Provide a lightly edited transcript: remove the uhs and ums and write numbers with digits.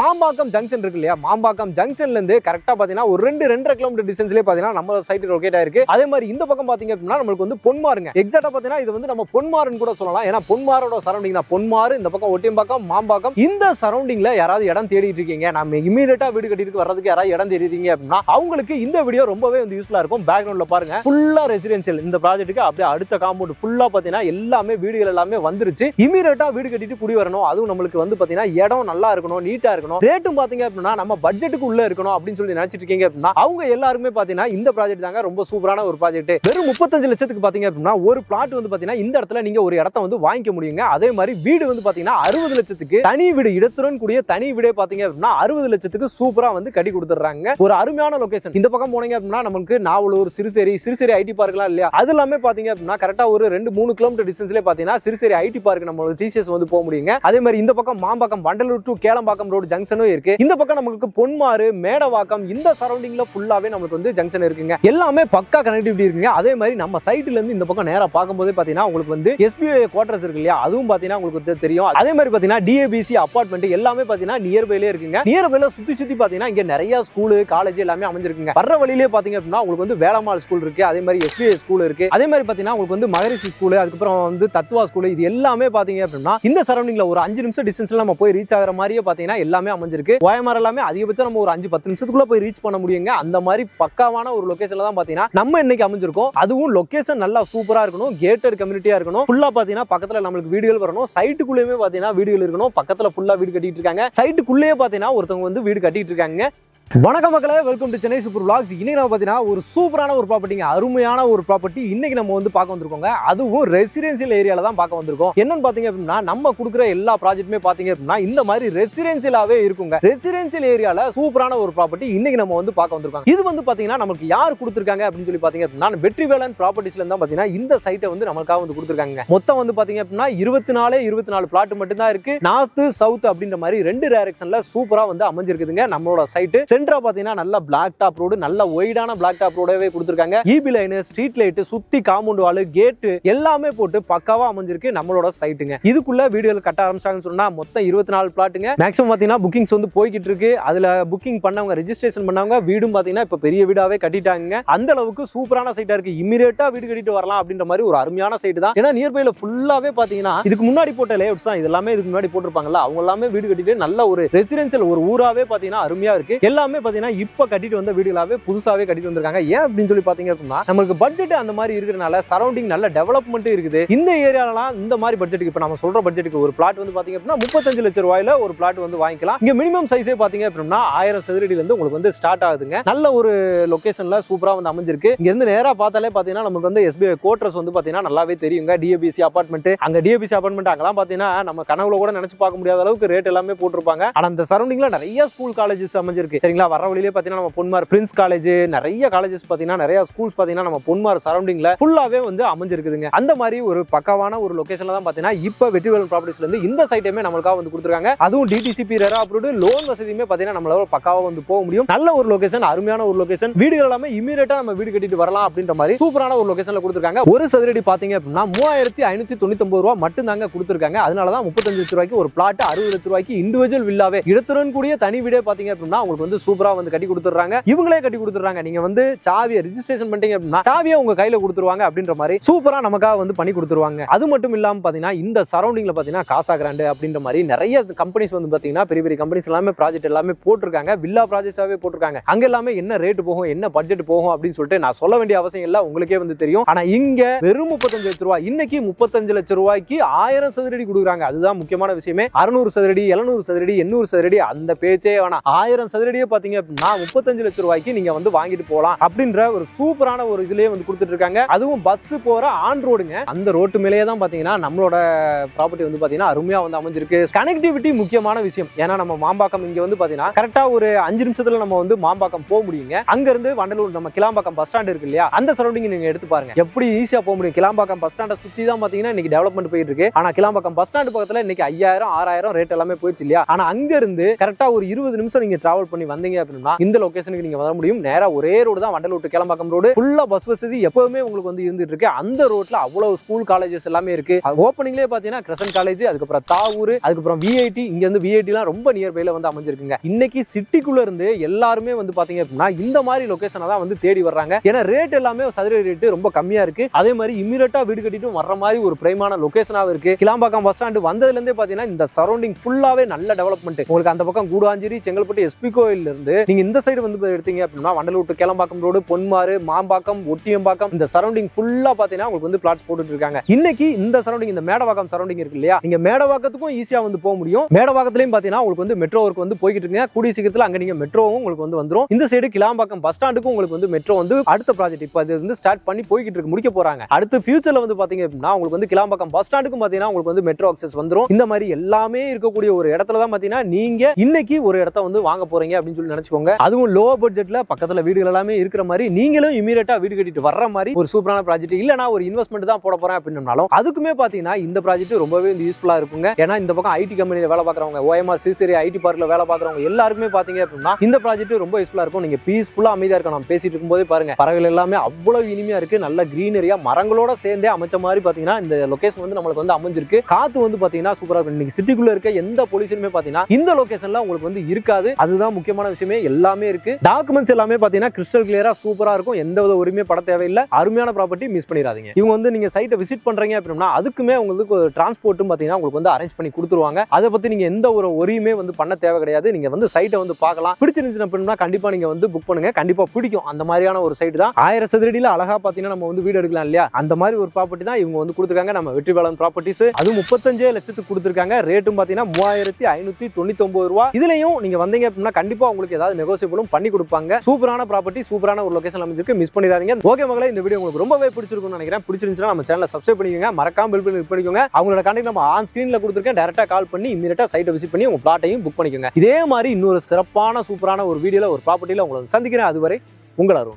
Mambakkam junction இருக்கு இல்லையா, மாம்பாக்கம் ஜங்ஷன்ல இருந்து கரெக்டா பாத்தீங்கன்னா ஒரு 2.5 கிலோமீட்டர் டிஸ்டன்ஸ்லயே பாத்தீங்கன்னா நம்ம சைட் லொகேட் ஆயிருக்கு. அதே மாதிரி இந்த பக்கம் பாத்தீங்க அப்படின்னா நம்மளுக்கு வந்து பொன்மாறுங்க. எக்ஸாக்ட்டா பாத்தீங்கன்னா இது வந்து நம்ம பொன்மாறுன்னு கூட சொல்லலாம். ஏன்னா பொன்மாரோட சரௌண்டிங் தான். பொன்மாறு இந்த பக்கம் ஒட்டியம்பாக்கம், மாம்பாக்கம் இந்த சரௌண்டிங்ல யாராவது இடம் தேடிட்டு இருக்கீங்க, நம்ம இமீடியட்டா வீடு கட்டிட்டு வர்றதுக்கு யாராவது இடம் தேடிட்டீங்க அப்படின்னா அவங்களுக்கு இந்த வீடியோ ரொம்பவே வந்து யூஸ்ஃபுல்லா இருக்கும். பேக்ரவுண்ட்ல பாருங்க ஃபுல்லா ரெசிடென்ஷியல். இந்த ப்ராஜெக்ட்டுக்கு அப்படியே அடுத்த காம்பவுண்ட் ஃபுல்லா பாத்தீங்கன்னா எல்லாமே வீடுகள் எல்லாமே வந்துருச்சு. இமீடியட்டா வீடு கட்டிட்டு குடி வரணும். அதுவும் நம்மளுக்கு வந்து பாத்தீங்கன்னா இடம் நல்லா இருக்கணும், நீட்டா இருக்கணும், ரேட்டும் பாத்தீங்க அப்படின்னா நம்ம பட்ஜெட்டுக்கு உள்ள இருக்கணும் அப்படின்னு சொல்லி நினைச்சிட்டு இருக்கீங்க அப்படின்னா அவங்க எல்லாருமே பாத்தீங்கன்னா இந்த ப்ராஜெக்ட் தாங்க ரொம்ப சூப்பரான ஒரு ப்ராஜெக்ட். வெறும் 35 லட்சத்துக்கு பாத்தீங்க அப்படின்னா ஒரு பிளாட் வந்து பாத்தீங்கன்னா இந்த இடத்துல நீங்க ஒரு இடத்தை வந்து வாங்கிக்க முடியுங்க. அதே மாதிரி வீடு வந்து பாத்தீங்கன்னா 60 லட்சத்துக்கு தனி வீடு, இடத்துடன் கூடிய தனி வீடே பாத்தீங்க அப்படின்னா 60 லட்சத்துக்கு சூப்பரா வந்து கட்டி கொடுத்துறாங்க. ஒரு அருமையான லொகேஷன். இந்த பக்கம் போனீங்க அப்படின்னா நமக்கு நாவலூர், சிறுசேரி ஐடி பார்க்லாம் இல்லையா, அது எல்லாமே பாத்தீங்க அப்படின்னா கரெக்டா ஒரு 2-3 கிலோமீட்டர் டிஸ்டன்ஸ்லயே பாத்தீங்கன்னா சிறுசேரி ஐடி பார்க் நம்ம டிசிஎஸ் வந்து போக முடியுங்க. அதே மாதிரி இந்த பக்கம் மாம்பாக்கம், வண்டலூர் டு கேளம்பாக்கம் ரோடு ஜங்ஷனும் இருக்கு. இந்த பக்கம் நமக்கு பொன்மாறு, மேடவாக்கம் இந்த சரௌண்டிங்ல ஃபுல்லாவே நமக்கு வந்து ஜங்ஷன் இருக்குங்க. எல்லாமே பக்கா கனெக்டிவிட்டி இருக்குங்க. அதே மாதிரி நம்ம சைட்ல இருந்து இந்த பக்கம் நேரா பார்க்கும்போது பாத்தீங்கன்னா உங்களுக்கு வந்து SBI குவார்டர்ஸ் இருக்கு இல்லையா, அதுவும் பாத்தீங்கன்னா உங்களுக்கு தெரியும். அதே மாதிரி பாத்தீங்கன்னா DABC அபார்ட்மெண்ட் எல்லாமே பாத்தீங்கன்னா நியர்பைலே இருக்குங்க. நியர்பைல சுத்தி பாத்தீங்கன்னா இங்க நிறைய ஸ்கூல், காலேஜ் எல்லாமே அமைஞ்சிருக்குங்க. வர்ற வழியிலே பாத்தீங்க அப்படின்னா உங்களுக்கு வந்து வேளம்மாள் ஸ்கூல் இருக்கு. அதே மாதிரி SBI ஸ்கூல் இருக்கு. அதே மாதிரி பாத்தீங்கன்னா உங்களுக்கு வந்து மகரிஷி ஸ்கூல், அதுக்கப்புறம் வந்து தத்துவா ஸ்கூல், இது எல்லாமே பாத்தீங்க அப்படின்னா இந்த சரௌண்டிங்ல ஒரு 5 நிமிஷம் டிஸ்டன்ஸ்ல நம்ம போய் ரீச் ஆகிற மாதிரியே பாத்தீங்கன்னா எல்லாமே அமைஞ்சிருக்கு. OMR எல்லாமே அதிகபட்சம் நம்ம ஒரு 5-10 நிமிஷத்துக்குள்ள போய் ரீச் பண்ண முடியுங்க. அந்த மாதிரி பக்காவான ஒரு லொகேஷன்ல தான் பாத்தீங்கன்னா நம்ம இன்னைக்கு அமைஞ்சிருக்கோம். அதுவும் லொகேஷன் நல்லா சூப்பரா இருக்கணும், கேட்டட் கம்யூனிட்டியா இருக்கணும். ஃபுல்லா பாத்தீங்கன்னா பக்கத்துல நம்மளுக்கு வீடுகள் வரணும், சைட்டுக்குள்ளேயுமே பாத்தீங்கன்னா வீடுகள் இருக்கணும். பக்கத்துல ஃபுல்லா வீடு கட்டிட்டு இருக்காங்க. சைட்டுக்குள்ளேயே பாத்தீங்கன்னா ஒருத்தவங்க வந்து வீடு கட்டிட்டு இருக்காங்க. வணக்கம் மக்களே, welcome to Chennai super vlogs. இன்னைக்கு நம்ம பாத்தீங்கன்னா ஒரு சூப்பரான ஒரு ப்ராப்பர்ட்டிங்க, அருமையான ஒரு ப்ராப்பர்ட்டி இன்னைக்கு நம்ம வந்து பார்க்க வந்திருக்கோங்க. அதுவும் ரெசிடென்சியல் ஏரியால தான் பார்க்க வந்திருக்கோம். என்னன்னு பாத்தீங்க அப்படின்னா நம்ம கொடுக்குற எல்லா ப்ராஜெக்ட்டுமே பாத்தீங்க அப்படின்னா இந்த மாதிரி ரெசிடென்சியலாவே இருக்குங்க. ரெசிடென்சியல் ஏரியால சூப்பரான ஒரு ப்ராப்பர்ட்டி இன்னைக்கு நம்ம வந்து பார்க்க வந்திருக்கோம். இது வந்து பாத்தீங்கன்னா நமக்கு யார் கொடுத்திருக்காங்க அப்படின்னு சொல்லி பாத்தீங்க அப்படின்னா வெற்றிவேலன் ப்ராப்பர்ட்டிஸ்ல இருந்தா பாத்தீங்கன்னா இந்த சைட்டை வந்து நமக்காக வந்து கொடுத்திருக்காங்க. மொத்தம் வந்து பாத்தீங்க அப்படின்னா 24 பிளாட் மட்டும் தான் இருக்கு. நார்த் சவுத் அப்படின்ற மாதிரி 2 டைரக்ஷன்ல சூப்பரா வந்து அமைஞ்சிருக்குதுங்க நம்மளோட சைட். சென்டரா பாத்தீங்கன்னா நல்ல பிளாக் டாப் ரோடு, நல்ல ஒய்டான பிளாக் டாப் ரோடவே கொடுத்திருக்காங்க. EB லைன், ஸ்ட்ரீட் லைட், சுத்தி காம்பவுண்ட் வால், கேட் எல்லாமே போட்டு பக்காவா அமைஞ்சிருக்கு நம்மளோட சைட்டுங்க. இதுக்குள்ள வீடுகள் கட்ட ஆரம்பிச்சாங்கன்னு சொன்னா மொத்தம் 24 பிளாட்டுங்க. மேக்ஸிமம் பாத்தீங்கன்னா புக்கிங்ஸ் வந்து போய்கிட்டு இருக்கு. அதுல புக்கிங் பண்ணவங்க, ரெஜிஸ்ட்ரேஷன் பண்ணவங்க வீடும் பாத்தீங்கன்னா இப்ப பெரிய வீடாவே கட்டிட்டாங்க. அந்த அளவுக்கு சூப்பரான சைட்டா இருக்கு. இமிடியேட்டா வீடு கட்டிட்டு வரலாம் அப்படின்ற மாதிரி ஒரு அருமையான சைட் தான். ஏன்னா நியர்பைல ஃபுல்லாவே பாத்தீங்கன்னா இதுக்கு முன்னாடி போட்ட லேஅவுட்ஸ் தான். இது எல்லாமே இதுக்கு முன்னாடி போட்டிருப்பாங்கல்ல, அவங்க எல்லாமே வீடு கட்டிட்டு நல்ல ஒரு ரெசிடென்சியல் ஒரு ஊராவே பாத்தீங்கன்னா அருமையா இருக்கு. எல்லாமே பாத்தீங்கன்னா இப்ப கட்டிட்டு வந்த வீடுகளாவே புதுசாவே கட்டிட்டு வந்திருக்காங்க. ஏன் அப்படின்னு சொல்லி பாத்தீங்க அப்படின்னா நமக்கு பட்ஜெட் அந்த மாதிரி இருக்கிறனால சரௌண்டிங் நல்ல டெவலப்மெண்ட் இருக்குது. இந்த ஏரியாலாம் இந்த மாதிரி பட்ஜெட்டுக்கு இப்ப நம்ம சொல்ற பட்ஜெட்டுக்கு ஒரு பிளாட் வந்து பாத்தீங்க அப்படின்னா 35 லட்சம் ரூபாயில ஒரு பிளாட் வந்து வாங்கிக்கலாம். இங்க மினிமம் சைஸே பாத்தீங்க அப்படின்னா 1000 சதுரடியில இருந்து உங்களுக்கு வந்து ஸ்டார்ட் ஆகுதுங்க. நல்ல ஒரு லொகேஷன்ல சூப்பரா வந்து அமைஞ்சிருக்கு. இங்க இருந்து நேரா பார்த்தாலே பாத்தீங்கன்னா நமக்கு வந்து SBI குவார்டர்ஸ் வந்து பாத்தீங்கன்னா நல்லாவே தெரியுங்க. DABC அபார்ட்மெண்ட், அங்க DABC அபார்ட்மெண்ட் அங்கெல்லாம் பாத்தீங்கன்னா நம்ம கனவுல கூட நினைச்சு பார்க்க முடியாத அளவுக்கு ரேட் எல்லாமே போட்டிருப்பாங்க. ஆனா அந்த சரௌண்டிங்ல நிறைய ஸ்கூல் காலேஜஸ் அமைஞ்சிருக்கு. சரிங்களா, வர வழியிலே பாத்தீங்கன்னா நம்ம பொன்மார் பிரின்ஸ் காலேஜ், நிறைய காலேஜஸ் பாத்தீங்கன்னா நிறைய ஸ்கூல்ஸ் பாத்தீங்கன்னா நம்ம பொன்மார் சரௌண்டிங்ல ஃபுல்லாவே வந்து அமைஞ்சிருக்குதுங்க. அந்த மாதிரி ஒரு பக்காவான ஒரு லொகேஷன்ல தான் பாத்தீங்கன்னா இப்ப வெற்றிவேலன் ப்ராப்பர்ட்டிஸ்ல இருந்து இந்த சைட்டுமே நம்மளுக்காக வந்து கொடுத்துருக்காங்க. அதுவும் DTCP ரெரா அப்ரூவ்டு லோன் வசதியுமே பாத்தீங்கன்னா நம்மளால பக்காவா வந்து போக முடியும். நல்ல ஒரு லொகேஷன், அருமையான ஒரு லொகேஷன். வீடுகள் எல்லாமே இமிடியேட்டா நம்ம வீடு கட்டிட்டு வரலாம் அப்படின்ற மாதிரி சூப்பரான ஒரு லொகேஷன்ல கொடுத்துருக்காங்க. ஒரு சதுரடி பாத்தீங்க அப்படின்னா 3599 ரூபாய் மட்டும் தாங்க கொடுத்துருக்காங்க. அதனாலதான் 35 லட்சம் ரூபாய்க்கு ஒரு பிளாட், 60 லட்சம் ரூபாய்க்கு இண்டிவிஜுவல் வில்லாவே இடத்துடன் கூடிய தனி வீடே பாத்தீங்க அப்படின்னா உங்களுக்கு வந்து சூப்பரா வந்து கட்டி கொடுத்துறாங்க. இவங்களே கட்டி கொடுத்துறாங்க. நீங்க வந்து சாவியை ரெஜிஸ்ட்ரேஷன் பண்ணிட்டீங்க அப்படின்னா சாவியை உங்க கையில கொடுத்துருவாங்க அப்படின்ற மாதிரி சூப்பரா நமக்காக வந்து பண்ணி கொடுத்துருவாங்க. அது மட்டும் இல்லாம பாத்தீங்கன்னா இந்த சரௌண்டிங்ல பாத்தீங்கன்னா காசா கிராண்ட் அப்படின்ற மாதிரி நிறைய கம்பெனிஸ் வந்து பாத்தீங்கன்னா பெரிய பெரிய கம்பெனிஸ் எல்லாமே ப்ராஜெக்ட் எல்லாமே போட்டிருக்காங்க. வில்லா ப்ராஜெக்ட்ஸாவே போட்டிருக்காங்க. அங்க எல்லாமே என்ன ரேட் போகும், என்ன பட்ஜெட் போகும் அப்படின்னு சொல்லிட்டு நான் சொல்ல வேண்டிய அவசியம் இல்ல, உங்களுக்கே வந்து தெரியும். ஆனா இங்க வெறும் 35 லட்சம் ரூபாய், இன்னைக்கு 35 லட்சம் ரூபாய்க்கு 1000 சதுரடி கொடுக்குறாங்க. அதுதான் முக்கியமான விஷயமே. 600 சதுரடி, 700 சதுரடி, 800 சதுரடி அந்த பேச்சே வேணாம். 1000 சதுரடியே பாத்தீங்க அப்படின்னா 35 லட்சம் ரூபாய்க்கு நீங்க வந்து வாங்கிட்டு போலாம் அப்படின்ற ஒரு சூப்பரான ஒரு இதுலயே வந்து கொடுத்துட்டு இருக்காங்க. அதுவும் பஸ் போற ஆன் ரோடுங்க. அந்த ரோட்டு மேலேயே தான் பாத்தீங்கன்னா நம்மளோட ப்ராப்பர்ட்டி வந்து பாத்தீங்கன்னா அருமையா வந்து அமைஞ்சிருக்கு. கனெக்டிவிட்டி முக்கியமான விஷயம். ஏன்னா நம்ம மாம்பாக்கம் இங்க வந்து பாத்தீங்கன்னா கரெக்டா ஒரு 5 நிமிஷத்துல நம்ம வந்து மாம்பாக்கம் போக முடியுங்க. அங்க இருந்து வண்டலூர் நம்ம கிளாம்பாக்கம் பஸ் ஸ்டாண்ட் இருக்கு இல்லையா, அந்த சரௌண்டிங் நீங்க எடுத்து பாருங்க எப்படி ஈஸியா போக முடியும். கிளாம்பாக்கம் பஸ் ஸ்டாண்டை சுத்தி தான் பாத்தீங்கன்னா இன்னைக்கு டெவலப்மெண்ட் போயிட்டு இருக்கு. ஆனா கிளாம்பாக்கம் பஸ் ஸ்டாண்ட் பக்கத்துல இன்னைக்கு 5000 6000 ரேட் எல்லாமே போயிடுச்சு இல்லையா. ஆனா அங்க இருந்து கரெக்டா ஒரு 20 நிமிஷம் நீங்க டிராவல் பண்ணி வந்தீங்க அப்படின்னா இந்த லொகேஷனுக்கு நீங்க வர முடியும். நேரா ஒரே ரோடு தான், வண்டலூர் டு கேளம்பாக்கம் ரோடு. ஃபுல்லா பஸ் வசதி எப்பவுமே உங்களுக்கு வந்து இருந்துட்டு இருக்கு. அந்த ரோட்ல அவ்வளவு ஸ்கூல் காலேஜஸ் எல்லாமே இருக்கு. ஓப்பனிங்லேயே பாத்தீங்கன்னா கிரசன்ட் காலேஜ், அதுக்கப்புறம் தாவூர், அதுக்கப்புறம் விஐடி. இங்க வந்து விஐடிலாம் ரொம்ப நியர்பைல வந்து அமைஞ்சிருக்குங்க. இன்னைக்கு சிட்டிக்குள்ள இருந்து எல்லாருமே வந்து பாத்தீங்க அப்படின்னா இந்த மாதிரி லொகேஷனை தான் வந்து தேடி வர்றாங்க. ஏன்னா ரேட் எல்லாமே சதுர ரேட் ரொம்ப கம்மியா இருக்கு. அதே மாதிரி இமிடியேட்டா வீடு கட்டிட்டு வர்ற மாதிரி ஒரு பிரைமான லொகேஷனாக இருக்கு. கிளாம்பாக்கம் பஸ் ஸ்டாண்ட் வந்ததுல இருந்தே பாத்தீங்கன்னா இந்த சரௌண்டிங் ஃபுல்லாவே நல்ல டெவலப்மெண்ட். உங்களுக்கு அந்த பக்கம் கூடாஞ்சேரி, செங்கல்பட்டு, எஸ்பி கோயில் இருந்து நீங்க இந்த சைடு வந்து எடுத்தீங்க அப்படின்னா வண்டலூர் டு கேளம்பாக்கம் ரோடு, பொன்மாறு, மாம்பாக்கம், ஒட்டியம்பாக்கம், இந்த சரௌண்டிங் ஃபுல்லா பாத்தீங்கன்னா உங்களுக்கு வந்து பிளாட்ஸ் போட்டுட்டு இருக்காங்க. இன்னைக்கு இந்த சரௌண்டிங், இந்த மேடவாக்கம் சரௌண்டிங் இருக்கு இல்லையா, நீங்க மேடவாக்கத்துக்கும் ஈஸியா வந்து போக முடியும். மேடவாக்கத்திலயும் பாத்தீங்கன்னா உங்களுக்கு வந்து மெட்ரோ ஒர்க் வந்து போய்கிட்டு இருக்குங்க. கூடிய சீக்கிரத்துல அங்க நீங்க மெட்ரோவும் உங்களுக்கு வந்து வந்துரும். இந்த சைடு கிளாம்பாக்கம் பஸ் ஸ்டாண்டுக்கும் உங்களுக்கு வந்து மெட்ரோ வந்து அடுத்த ப்ராஜெக்ட் இப்ப அது வந்து ஸ்டார்ட் பண்ணி போய்கிட்டு இருக்கு, முடிக்க போறாங்க. அடுத்து ஃபியூச்சர்ல வந்து பாத்தீங்க அப்படின்னா உங்களுக்கு வந்து கிளாம்பாக்கம் பஸ் ஸ்டாண்டுக்கும் பாத்தீங்கன்னா உங்களுக்கு வந்து மெட்ரோ அக்சஸ் வந்துரும். இந்த மாதிரி எல்லாமே இருக்கக்கூடிய ஒரு இடத்துல தான் பாத்தீங்கன்னா நீங்க இன்னைக்கு ஒரு இடத்த வந்து வாங்க போறீங்க அப்படின்னு சொல்லி நினைச்சுக்கோங்க. அதுவும் லோ பட்ஜெட்ல பக்கத்துல வீடுகள் எல்லாமே இருக்கிற மாதிரி, நீங்களும் இமீடியட்டா வீடு கட்டிட்டு வர்ற மாதிரி ஒரு சூப்பரான ப்ராஜெக்ட். இல்ல நான் ஒரு இன்வெஸ்ட்மெண்ட் தான் போட போறேன் அப்படின்னாலும் அதுக்குமே பாத்தீங்கன்னா இந்த ப்ராஜெக்ட் ரொம்பவே யூஸ்ஃபுல்லா இருக்குங்க. ஏன்னா இந்த பக்கம் ஐடி கம்பெனில வேலை பார்க்கறவங்க, OMR சிசிரி ஐடி பார்க்ல வேலை பார்க்கறவங்க எல்லாருக்குமே பாத்தீங்க அப்படின்னா இந்த ப்ராஜெக்ட் ரொம்ப யூஸ்ஃபுல்லா இருக்கும். நீங்க பீஸ்ஃபுல்லா அமைதியா இருக்க நம்ம பேசிட்டு இருக்கும்போதே பாருங்க, பறவைகள் எல்லாமே அவ்வளவு இனிமையா இருக்கு. நல்ல கிரீனரியா மரங்களோட சேர்ந்தே அமைச்ச மாதிரி பாத்தீங்கன்னா இந்த லொகேஷன் வந்து நம்மளுக்கு வந்து அமைஞ்சிருக்கு. காத்து வந்து பாத்தீங்கன்னா சூப்பரா இருக்கு. இன்னைக்கு சிட்டிக்குள்ள இருக்க எந்த பொல்யூஷனுமே பாத்தீங்கன்னா இந்த லொகேஷன்ல உங்களுக்கு வந்து இருக்காது. அதுதான் முக்கியமான விஷயமே. எல்லாமே இருக்கு. டாக்குமெண்ட்ஸ் எல்லாமே பாத்தீங்கன்னா கிறிஸ்டல் கிளியரா சூப்பரா இருக்கும். எந்த வித உரிமையும் பட தேவையில்லை. அருமையான ப்ராப்பர்ட்டி, மிஸ் பண்ணிடாதீங்க. இவங்க வந்து நீங்க சைட்டை விசிட் பண்றீங்க அப்படின்னா அதுக்குமே உங்களுக்கு டிரான்ஸ்போர்ட்டும் பாத்தீங்கன்னா உங்களுக்கு வந்து அரேஞ்ச் பண்ணி கொடுத்துருவாங்க. அதை பத்தி நீங்க எந்த ஒரு ஒரியுமே வந்து பண்ண தேவை கிடையாது. நீங்க வந்து சைட்டை வந்து பார்க்கலாம். பிடிச்சிருந்துச்சு அப்படின்னா கண்டிப்பா நீங்க வந்து புக் பண்ணுங்க. கண்டிப்பா பிடிக்கும். அந்த மாதிரியான ஒரு சைட் தான். 1000 சதுரடியில அழகா பாத்தீங்கன்னா நம்ம வந்து வீடு எடுக்கலாம் இல்லையா, அந்த மாதிரி ஒரு ப்ராப்பர்ட்டி தான் இவங்க வந்து கொடுத்துருக்காங்க. நம்ம வெற்றிவேலன் ப்ராப்பர்ட்டிஸ். அது 35 லட்சத்துக்கு கொடுத்துருக்காங்க. ரேட்டும் பாத்தீங்கன்னா 3599 ரூபாய். இதுலயும் நீங்க வந்தீங்க அப்படின்னா கண்டிப்பா உங்களுக்கு ஏதாவது நெகோசியபிளும் பண்ணி கொடுப்பாங்க. சூப்பரான ப்ராப்பர்ட்டி, சூப்பரான ஒரு லொகேஷன் அமைஞ்சிருக்கு. மிஸ் பண்ணிடாதீங்க. ஓகே மகளே, இந்த வீடியோ உங்களுக்கு ரொம்பவே பிடிச்சிருக்கும்னு நினைக்கிறேன். பிடிச்சிருந்துச்சுன்னா நம்ம சேனலை சப்ஸ்கிரைப் பண்ணிக்கோங்க. மறக்காம பெல் பட்டன் கிளிக் பண்ணிக்கோங்க. அவங்களோட கான்டாக்ட் நம்ம ஆன் ஸ்கிரீன்ல கொடுத்துருக்கேன். டைரக்டா கால் பண்ணி இமிடியேட்டா சைட்டை விசிட் பண்ணி உங்க பிளாட்டையும் புக் பண்ணிக்கோங்க. இதே மாதிரி இன்னொரு சிறப்பான சூப்பரான ஒரு வீடியோல ஒரு ப்ராப்பர்ட்டியில உங்களை சந்திக்கிறேன். அதுவரை உங்கள் அருண்.